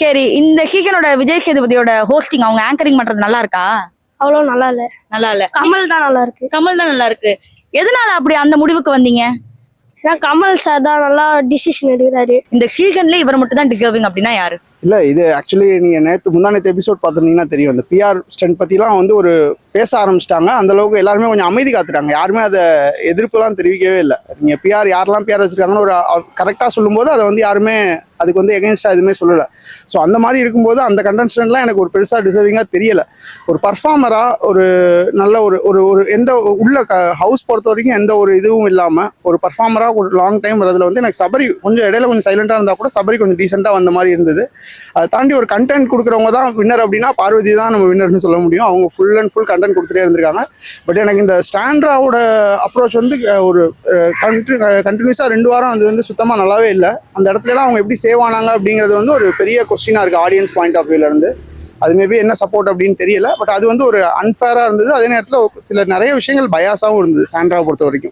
சரி, இந்த சீசனோட விஜய் சேதுபதியோட ஹோஸ்டிங் அவங்க ஆங்கரிங் பண்றது நல்லா இருக்கா? அவ்வளவு நல்லா இல்ல. நல்லா இல்ல. கமல் தான் நல்லா இருக்கு. கமல் தான் நல்லா இருக்கு. எதனால அப்படி அந்த முடிவுக்கு வந்தீங்க? ஏன்னா கமல் சார் தான் நல்லா டிசிஷன் எடுக்கிறாரு. இந்த சீசன்ல இவர் மட்டும் தான் டிசர்விங் அப்படின்னா யாரு? இல்லை, இது ஆக்சுவலி நீங்கள் முந்தானத்து எபிசோட் பார்த்துருந்தீங்கன்னா தெரியும். இந்த பிஆர் ஸ்டண்ட் பற்றிலாம் வந்து ஒரு பேச ஆரம்பிச்சிட்டாங்க. அந்த அளவுக்கு எல்லாருமே கொஞ்சம் அமைதி காத்துட்டாங்க. யாருமே அதை எதிர்ப்புலாம் தெரிவிக்கவே இல்லை. நீங்கள் பிஆர் யாரெல்லாம் பிஆர் வச்சுருக்காங்கன்னு ஒரு கரெக்டாக சொல்லும்போது அதை வந்து யாருமே அதுக்கு வந்து எகென்ஸ்டாக எதுவுமே சொல்லலை. ஸோ அந்த மாதிரி இருக்கும்போது அந்த கண்டென்ஸ்டன்ட்லாம் எனக்கு ஒரு பெருசாக டிசர்விங்காக தெரியலை. ஒரு பர்ஃபார்மராக ஒரு நல்ல ஒரு எந்த உள்ள ஹவுஸ் பொறுத்த வரைக்கும் எந்த ஒரு இதுவும் இல்லாமல் ஒரு பர்ஃபார்மராக ஒரு லாங் டைம் வரதுல வந்து எனக்கு சபரி கொஞ்சம் இடையில கொஞ்சம் சைலண்டாக இருந்தால் கூட சபரி கொஞ்சம் டீசெண்டாக வந்த மாதிரி இருந்தது. அதை தாண்டி ஒரு கண்டென்ட் கொடுக்குறவங்க தான் வின்னர் அப்படின்னா பார்வதி தான் நம்ம வின்னர்னு சொல்ல முடியும். அவங்க ஃபுல் அண்ட் ஃபுல் கண்டென்ட் கொடுத்துட்டே இருந்திருக்காங்க. பட் எனக்கு இந்த ஸ்டாண்ட்ராவோட அப்ரோச் வந்து ஒரு கண்டினியூஸாக 2 வாரம் அது வந்து சுத்தமாக நல்லாவே இல்லை. அந்த இடத்துலலாம் அவங்க எப்படி சேவ் ஆனாங்க அப்படிங்கிறது வந்து ஒரு பெரிய கொஸ்டினாக இருக்குது ஆடியன்ஸ் பாயிண்ட் ஆஃப் வியூலேருந்து. அது மேபி என்ன சப்போர்ட் அப்படின்னு தெரியல. பட் அது வந்து ஒரு அன்ஃபேராக இருந்தது. அதே நேரத்தில் சில நிறைய விஷயங்கள் பயாஸாகவும் இருந்தது சாண்ட்ராவை பொறுத்த வரைக்கும்.